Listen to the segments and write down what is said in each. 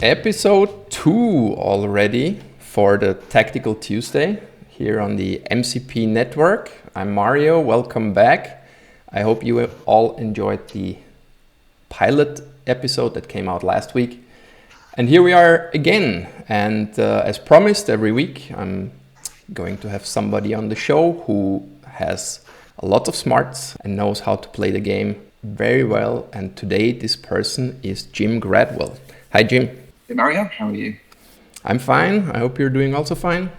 Episode 2 already for the Tactical Tuesday here on the MCP network. I'm Mario, welcome back. I hope you all enjoyed the pilot episode that came out last week. And here we are again, and as promised every week, I'm going to have somebody on the show who has a lot of smarts and knows how to play the game very well. And today this person is Jim Gradwell. Hi Jim. Hey Mario, how are you? I'm fine. I hope you're doing also fine.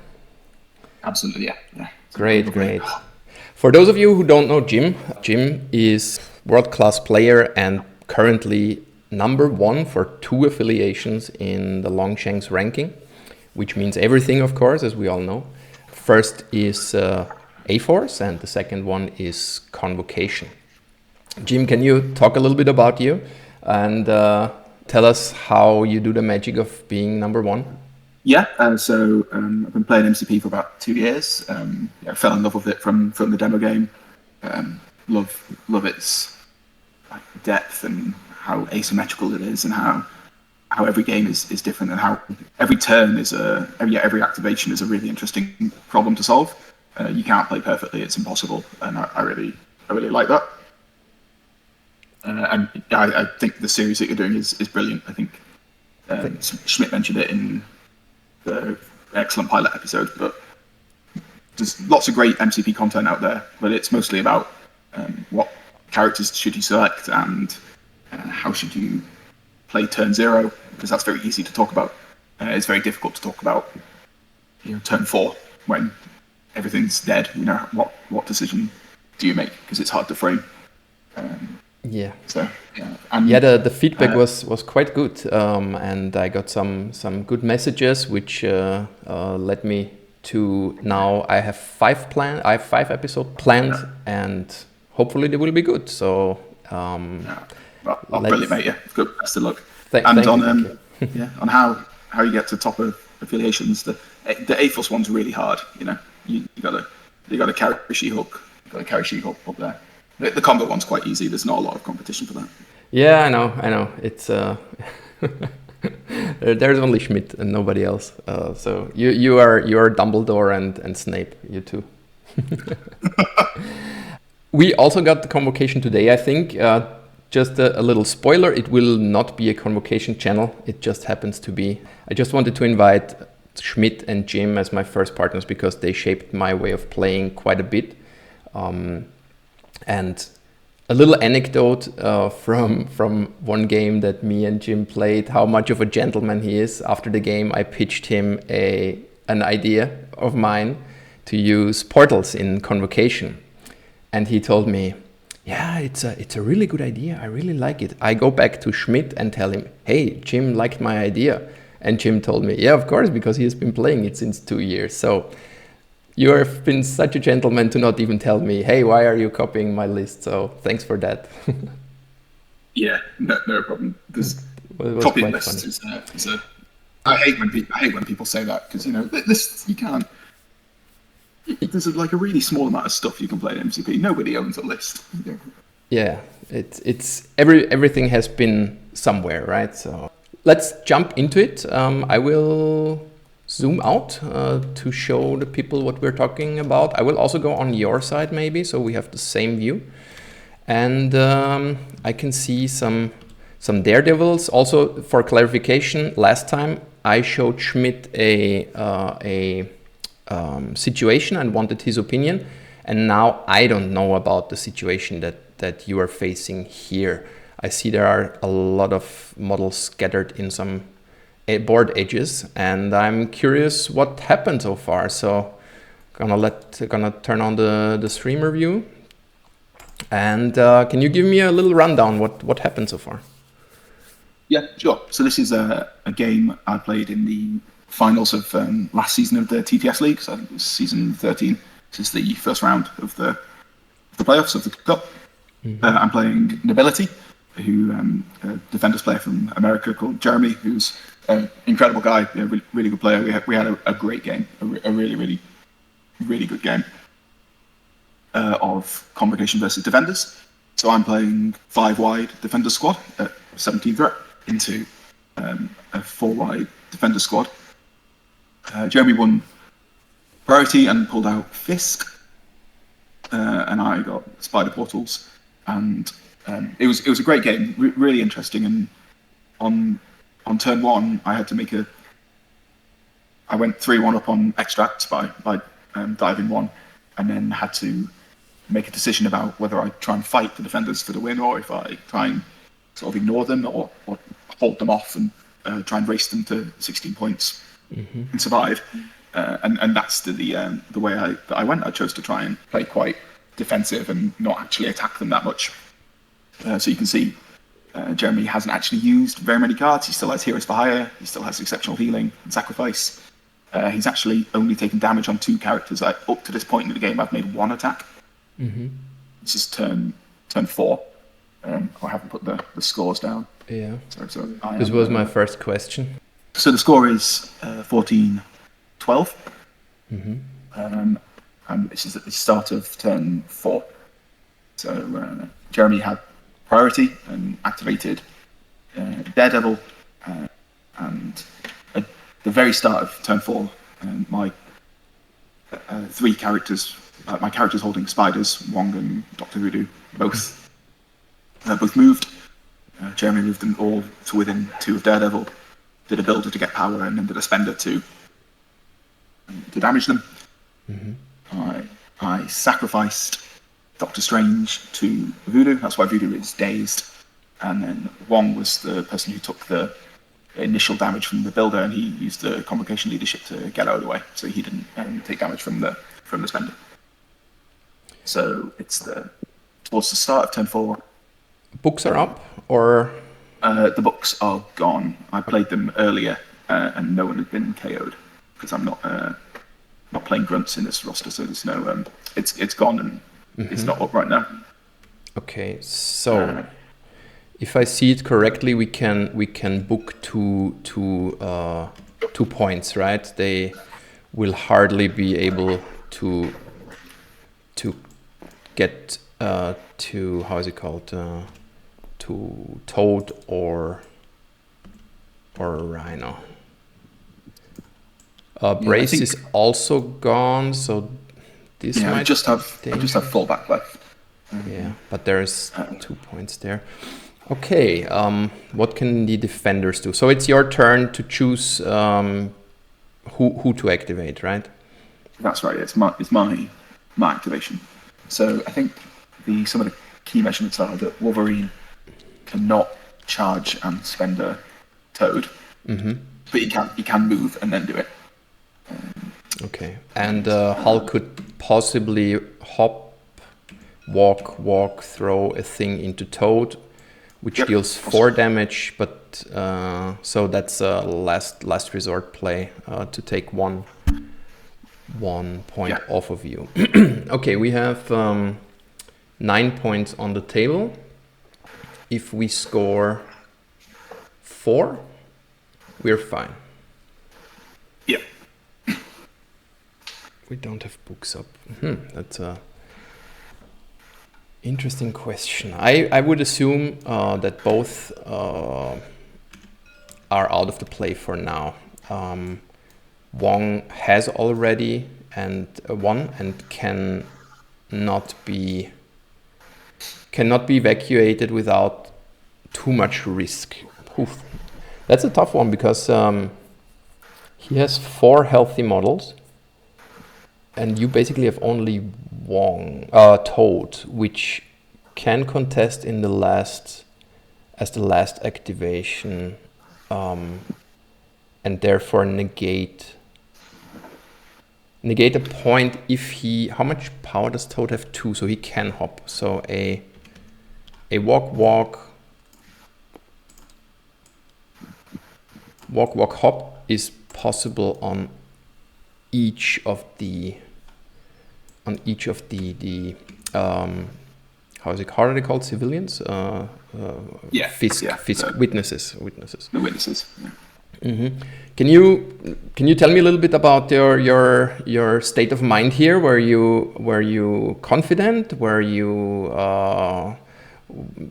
Absolutely, yeah. Great. For those of you who don't know Jim is world-class player and currently number 1 for 2 affiliations in the Longshanks ranking, which means everything, of course, as we all know. First is A-Force and the second one is Convocation. Jim, can you talk a little bit about you and tell us how you do the magic of being number 1? Yeah, so I've been playing MCP for about 2 years. I fell in love with it from the demo game. Love its depth and how asymmetrical it is, and how every game is different, and how every turn is every activation is a really interesting problem to solve. You can't play perfectly; it's impossible, and I really like that. And I think the series that you're doing is brilliant. I think Schmidt mentioned it in the excellent pilot episode, but there's lots of great MCP content out there, but it's mostly about what characters should you select and how should you play turn 0, because that's very easy to talk about. It's very difficult to talk about turn 4 when everything's dead. What decision do you make, because it's hard to frame. Yeah. So the feedback was quite good, and I got some good messages, which led me to now I have 5 episodes planned, and hopefully they will be good. So brilliant, mate. Yeah, good. Best of luck. Thank you. On how you get to top of affiliations, the A-Force one's really hard. You gotta carry She-Hulk. You gotta carry She-Hulk up there. The combo one's quite easy. There's not a lot of competition for that. Yeah, I know. It's there's only Schmidt and nobody else. So you are Dumbledore and Snape. You two. We also got the Convocation today, I think. Just a little spoiler: it will not be a Convocation channel. It just happens to be. I just wanted to invite Schmidt and Jim as my first partners because they shaped my way of playing quite a bit. And a little anecdote from one game that me and Jim played, how much of a gentleman he is. After the game, I pitched him an idea of mine to use portals in Convocation. And he told me, yeah, it's a really good idea. I really like it. I go back to Schmidt and tell him, hey, Jim liked my idea. And Jim told me, yeah, of course, because he has been playing it since 2 years. So you have been such a gentleman to not even tell me, hey, why are you copying my list? So thanks for that. Yeah, no problem. Because copying lists is I hate when people say that, because this you can't. There's like a really small amount of stuff you can play in MCP. Nobody owns a list. Yeah, it's everything has been somewhere, right? So let's jump into it. I will zoom out to show the people what we're talking about. I will also go on your side maybe, so we have the same view. And I can see some daredevils. Also, for clarification, last time I showed Schmidt a situation and wanted his opinion. And now I don't know about the situation that you are facing here. I see there are a lot of models scattered in some board edges, and I'm curious what happened so far. So gonna turn on the streamer view, and can you give me a little rundown what happened so far? Yeah, sure. So this is a game I played in the finals of last season of the TTS League. So I think it was season 13. This is the first round of the playoffs of the Cup. Mm-hmm. I'm playing Nobility, who a Defenders player from America called Jeremy, who's an incredible guy, really good player. We had a great game, a really good game of Convocation versus Defenders. So I'm playing 5 wide Defenders squad at 17 threat into a 4-wide defender squad. Jeremy won priority and pulled out Fisk, and I got Spider Portals, and it was a great game, really interesting. And on turn 1, I had to make I went 3-1 up on extracts by diving 1, and then had to make a decision about whether I try and fight the defenders for the win, or if I try and sort of ignore them or hold them off and try and race them to 16 points and survive. And that's the way that I went. I chose to try and play quite defensive and not actually attack them that much. So you can see Jeremy hasn't actually used very many cards. He still has Heroes for Hire. He still has Exceptional Healing and Sacrifice. He's actually only taken damage on 2 characters. Up to this point in the game, I've made 1 attack. This is turn 4. I haven't put the scores down. Yeah. So this was my first question. So the score is 14-12. And this is at the start of turn 4. So Jeremy had priority and activated Daredevil, and at the very start of turn 4, my 3 characters, my characters holding spiders, Wong and Dr. Voodoo, both moved. Jeremy moved them all to within 2 of Daredevil, did a builder to get power, and then did a spender to damage them. I sacrificed Doctor Strange to Voodoo. That's why Voodoo is dazed. And then Wong was the person who took the initial damage from the builder, and he used the Convocation Leadership to get out of the way, so he didn't take damage from the spender. So it's towards the start of turn 4. Books are up, or the books are gone. I played them earlier, and no one had been KO'd because I'm not playing grunts in this roster, so there's no. It's gone and it's not up right now. Okay, so if I see it correctly, we can book two points, right? They will hardly be able to get to, how is it called, to Toad or Rhino. Brace is also gone, so this might I just have 4 back left. Yeah, but there's 2 points there. Okay, what can the defenders do? So it's your turn to choose who to activate, right? That's right. It's my activation. So I think some of the key measurements are that Wolverine cannot charge and spend a Toad, but he can move and then do it. Okay, and Hulk could possibly hop, walk, throw a thing into Toad, which deals 4 damage, but so that's a last resort play to take 1 point off of you. Okay, we have 9 points on the table. If we score 4, we're fine. Yeah. We don't have books up. That's a interesting question. I would assume that both are out of the play for now. Wong has already won and cannot be evacuated without too much risk. Oof. That's a tough one because he has 4 healthy models. And you basically have only Toad, which can contest in the last activation, and therefore negate a point if he. How much power does Toad have? 2, so he can hop. So a walk, hop is possible on each of the how is it? How are they called? Civilians? Fisk. Witnesses. The witnesses. Yeah. Can you tell me a little bit about your state of mind here? Were you confident? Were you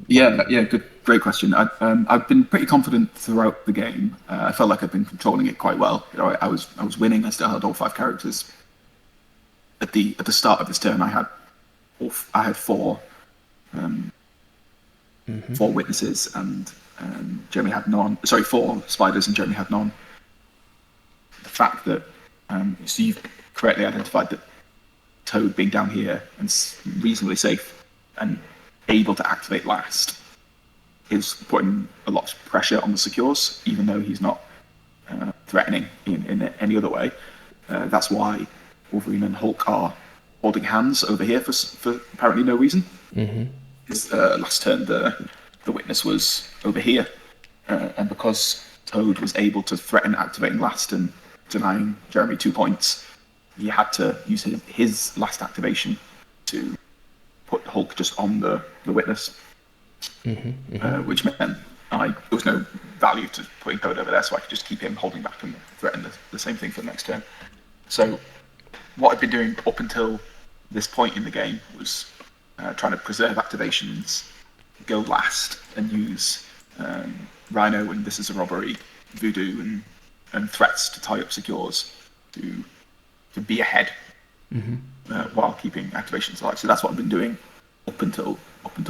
Yeah, great question. I've been pretty confident throughout the game. I felt like I've been controlling it quite well. You know, I was winning. I still had all 5 characters. At the start of this turn, I had 4 witnesses, and Jeremy had none. Sorry, 4 spiders, and Jeremy had none. The fact that so you've correctly identified that Toad being down here and reasonably safe and able to activate last is putting a lot of pressure on the secures, even though he's not threatening in any other way. That's why Wolverine and Hulk are holding hands over here for apparently no reason. Because last turn the witness was over here, and because Toad was able to threaten activating last and denying Jeremy 2 points, he had to use his last activation to put Hulk just on the witness, which meant there was no value to putting Toad over there, so I could just keep him holding back and threaten the same thing for the next turn. So what I've been doing up until this point in the game was trying to preserve activations, go last, and use Rhino and This Is a Robbery, Voodoo, and threats to tie up secures to be ahead while keeping activations alive. So that's what I've been doing up until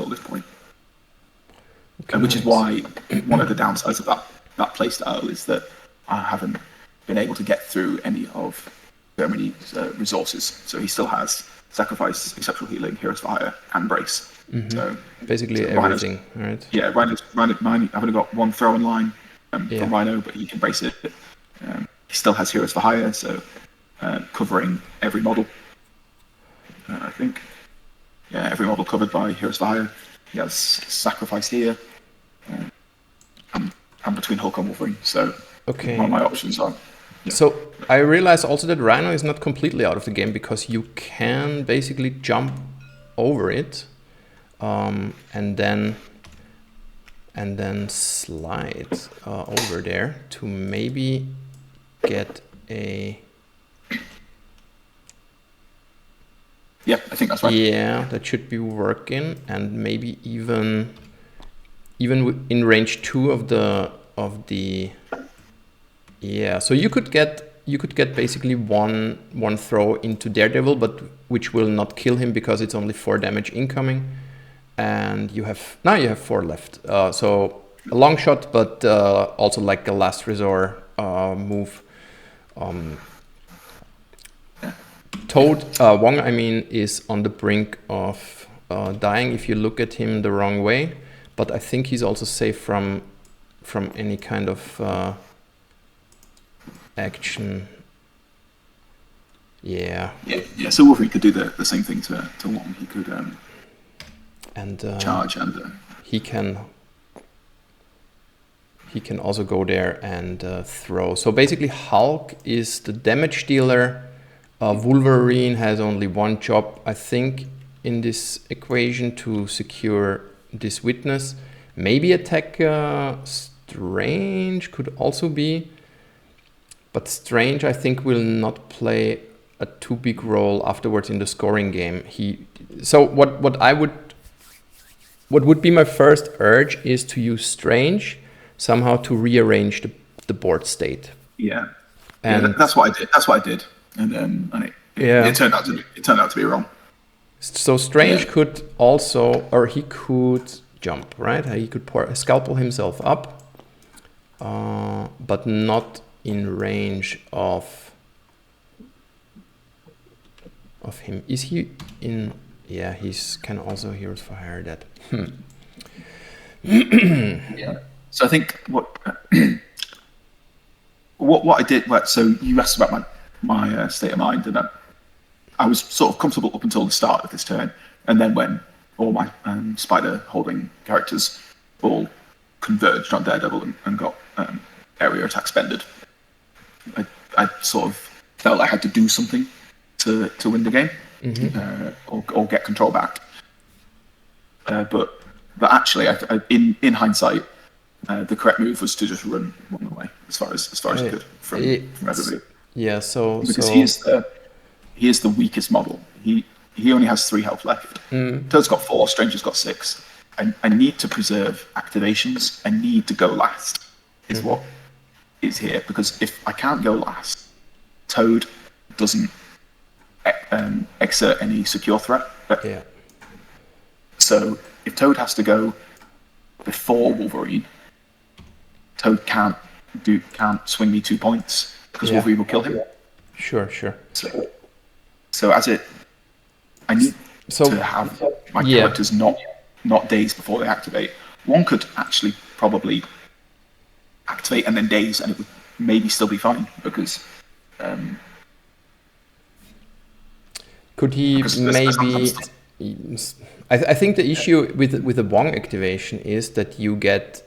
this point. Okay, which is why one of the downsides of that playstyle is that I haven't been able to get through any of Germany's resources. So he still has Sacrifice, Exceptional Healing, Heroes for Hire, and Brace. So basically everything, right? Yeah, Rhino's mine. I've only got 1 throw in line from Rhino, but he can brace it. He still has Heroes for Hire, so covering every model. I think, every model covered by Heroes for Hire. He has Sacrifice here, and between Hulk and Wolverine. So one of my options are. Yeah. So I realize also that Rhino is not completely out of the game, because you can basically jump over it, and then slide over there to maybe get a. Yeah, I think that's right. Yeah, that should be working, and maybe even in range 2 of the. Yeah, so you could get basically one throw into Daredevil, but which will not kill him because it's only 4 damage incoming, and you have 4 left. So a long shot, but also like a last resort move. Toad Wong, I mean, is on the brink of dying if you look at him the wrong way, but I think he's also safe from any kind of action. Yeah. So Wolverine could do the same thing to Wong. He could charge, and he can also go there and throw. So basically, Hulk is the damage dealer. Wolverine has only one job, I think, in this equation, to secure this witness. Maybe attack Strange could also be, but Strange, I think, will not play a too big role afterwards in the scoring game. So what would be my first urge is to use Strange somehow to rearrange the board state. Yeah, that's what I did. And it turned out to be wrong. So Strange could also, or he could jump, right? He could scalpel himself up, but not in range of him. Is he in? Yeah, he's can also Heroes for Hire that. Yeah. So I think what I did. Right, so you asked about my state of mind, and I was sort of comfortable up until the start of this turn, and then when all my spider holding characters all converged on Daredevil and got area attack spended, I sort of felt I had to do something to win the game, or get control back. But actually, in hindsight, the correct move was to just run away as far as you could from everybody. Yeah, because he is the weakest model. He only has 3 health left. Toad's got 4, Stranger's got 6. I need to preserve activations. I need to go last, is what is here. Because if I can't go last, Toad doesn't exert any secure threat. Yeah. So if Toad has to go before Wolverine, Toad can't swing me 2 points because Wolverine will kill him. Sure. So I need to have my characters not daze before they activate. One could actually probably activate and then daze, and it would maybe still be fine because. Could he maybe? I think the issue with the Wong activation is that you get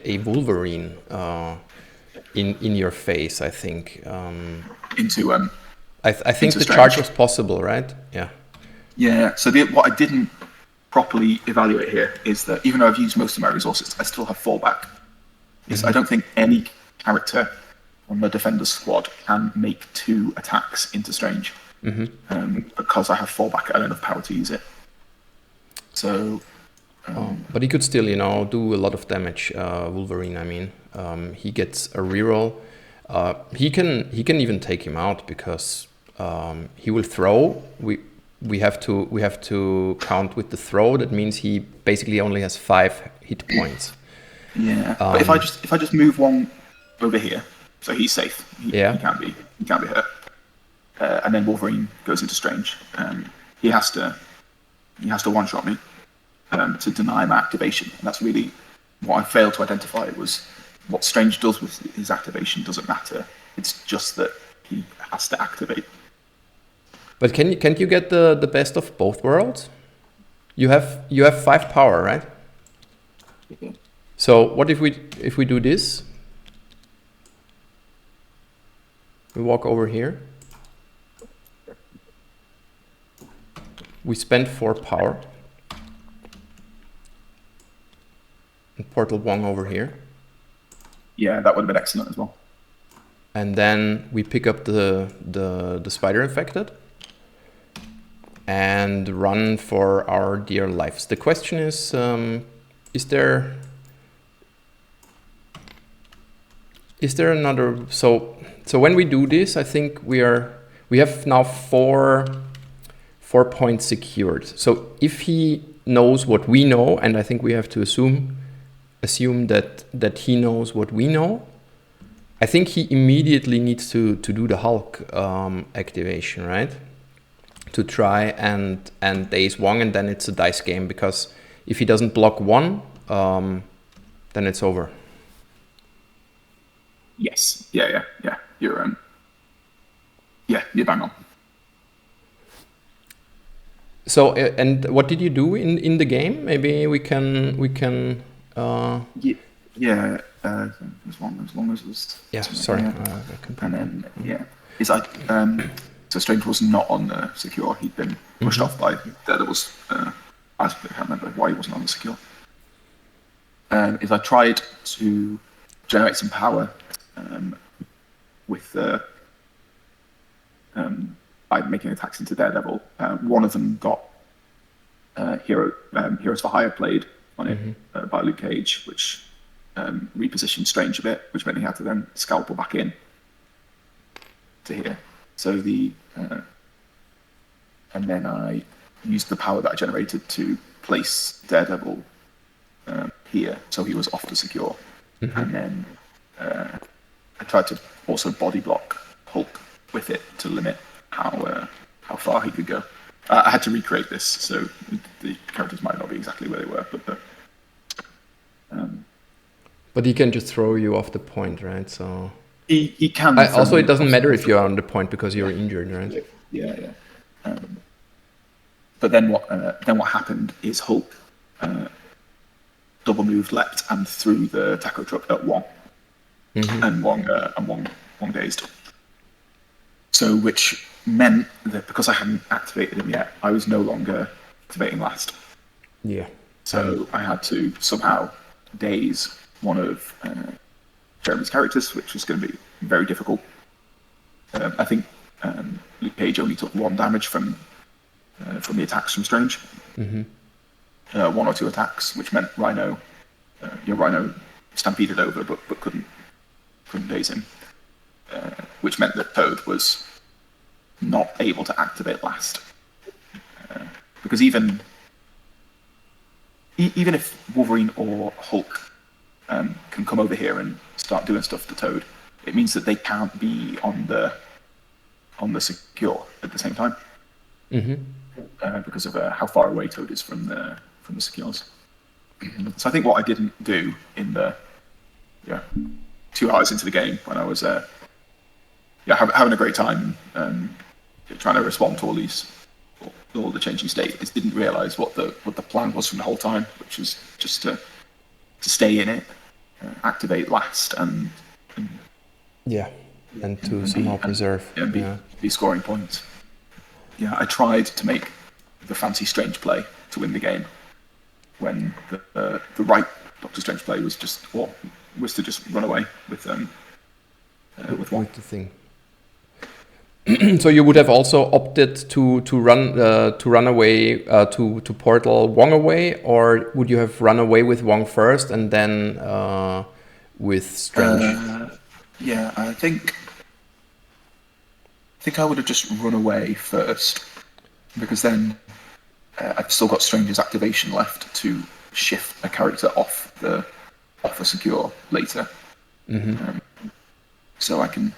a Wolverine in your face. I think. I think the charge was possible, right? Yeah. Yeah. So what I didn't properly evaluate here is that even though I've used most of my resources, I still have fallback. Because I don't think any character on the Defenders squad can make 2 attacks into Strange. Because I have fallback, I don't have power to use it. So, but he could still, do a lot of damage. Wolverine, I mean, he gets a reroll. He can even take him out because he will throw. We have to count with the throw. That means he basically only has 5 hit points. Yeah, but if I just move one over here, so he's safe. He can't be hurt. And then Wolverine goes into Strange. He has to one-shot me to deny my activation. And that's really what I failed to identify was what Strange does with his activation doesn't matter. It's just that he has to activate. But can't you get the best of both worlds? You have 5 power, right? Mm-hmm. So what if we do this? We walk over here. We spend 4 power. And portal Wong over here. Yeah, that would have been excellent as well. And then we pick up the spider infected and run for our dear lives. The question is there another? So when we do this, I think we have now 4 points secured. So if he knows what we know, and I think we have to assume that he knows what we know, I think he immediately needs to do the Hulk activation, right? To try and daze Wong, and then it's a dice game, because if he doesn't block 1, then it's over. Yes. Yeah. You're bang on. So, and what did you do in the game? Maybe we can. Yeah. As long as it was. Yeah. Sorry. And then so Strange was not on the secure. He'd been pushed off by Daredevil's. I can't remember why he wasn't on the secure. Is I tried to generate some power with by making attacks into Daredevil. One of them got Heroes for Hire played on it by Luke Cage, which repositioned Strange a bit, which meant he had to then scalpel back in to here. So and then I used the power that I generated to place Daredevil here, so he was off the secure. And then I tried to also body block Hulk with it to limit how far he could go. I had to recreate this, so the characters might not be exactly where they were, but he can just throw you off the point, right? So he can. Also, it doesn't matter if you're on the point because you're injured, right? Yeah. But then what happened is Hulk double moved, leapt, and threw the taco truck at Wong, and Wong dazed. So which meant that because I hadn't activated him yet, I was no longer activating last. Yeah. So I had to somehow daze one of Jeremy's characters, which was going to be very difficult. I think Luke Cage only took 1 damage from the attacks from Strange. one or two attacks, which meant Rhino stampeded over, but couldn't daze him, which meant that Toad was not able to activate last, because even if Wolverine or Hulk can come over here and start doing stuff to Toad, it means that they can't be on the secure at the same time, because of how far away Toad is from the secures. So I think what I didn't do in the 2 hours into the game, when I was having a great time trying to respond to all the changing state, is didn't realise what the plan was from the whole time, which was just to stay in it, activate last, and to somehow preserve be scoring points. Yeah, I tried to make the fancy Strange play to win the game, when the right Doctor Strange play was to just run away with one. With the thing. So you would have also opted to run away to portal Wong away, or would you have run away with Wong first and then with Strange? I think I would have just run away first, because then I've still got Strange's activation left to shift a character off a secure later. So I can,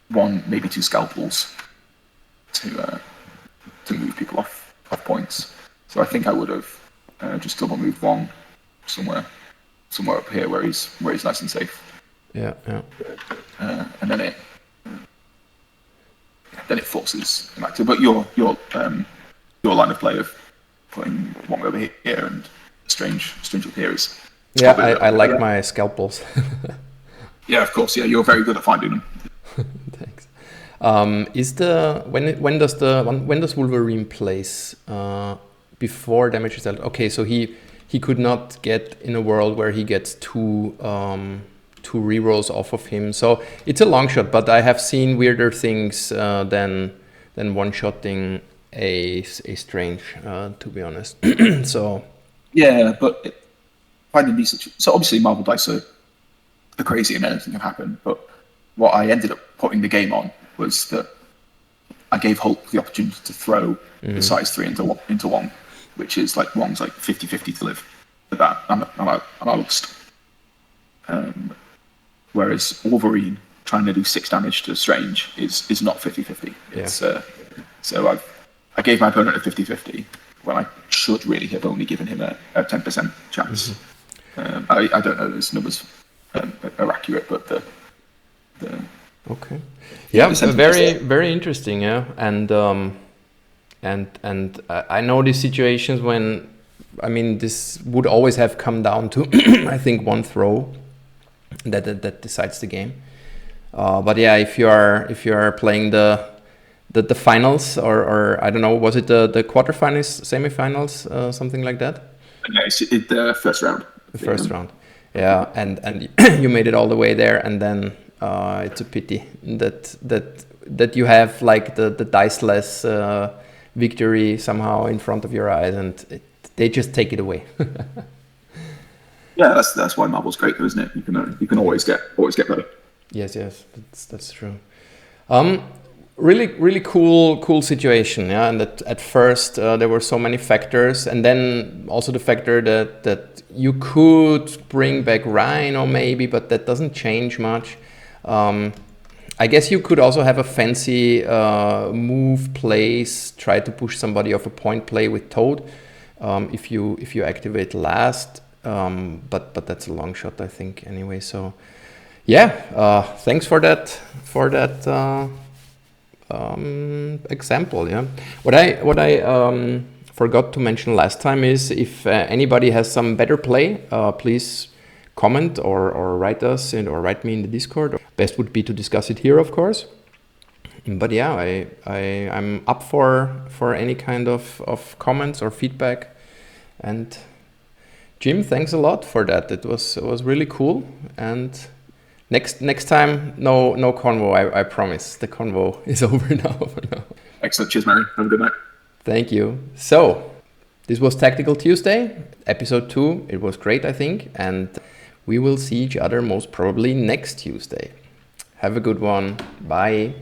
one, maybe 2 scalpels to move people off points. So I think I would have just double moved Wong somewhere up here where he's nice and safe. Yeah. And then it forces him active. But your line of play of putting Wong over here and Strange up here is. Yeah, I like my scalpels. Yeah, of course. Yeah, you're very good at finding them. Thanks. When does Wolverine place before damage is dealt? Okay, so he could not get in a world where he gets two rerolls off of him. So it's a long shot, but I have seen weirder things than one-shotting a Strange, to be honest. So yeah, but finding these situations. So obviously Marvel dice are crazy and anything can happen. But what I ended up putting the game on was that I gave Hulk the opportunity to throw the size 3 into Wong, which is like Wong's like 50-50 to live. With that, and I lost. Whereas Wolverine trying to do 6 damage to Strange is not 50-50. It's so I gave my opponent a 50-50 when I should really have only given him a 10% chance. I don't know if those numbers are accurate, but the okay, yeah, very very interesting, yeah, and I know these situations when, I mean, this would always have come down to I think one throw that decides the game. But yeah, if you are playing the finals or I don't know, was it the quarterfinals, semifinals, something like that? Yeah, it's the first round. The first round, yeah, and you made it all the way there, and then it's a pity that you have like the diceless victory somehow in front of your eyes, and they just take it away. Yeah, that's why Marvel's great, though, isn't it? You can always get better. Yes, that's true. Really cool situation, yeah. And that at first there were so many factors, and then also the factor that you could bring back Rhino maybe, but that doesn't change much. I guess you could also have a fancy move plays, try to push somebody off a point play with Toad, if you activate last. But that's a long shot, I think. Anyway, so yeah. Thanks for that example. Yeah. What I forgot to mention last time is if anybody has some better play, please comment or write us or write me in the Discord. Best would be to discuss it here, of course. But yeah, I'm up for any kind of comments or feedback. And Jim, thanks a lot for that. It was really cool. And next time, no convo. I promise. The convo is over now. Excellent. Cheers, Mary. Have a good night. Thank you. So This was Tactical Tuesday, episode 2. It was great, I think, and we will see each other most probably next Tuesday. Have a good one. Bye.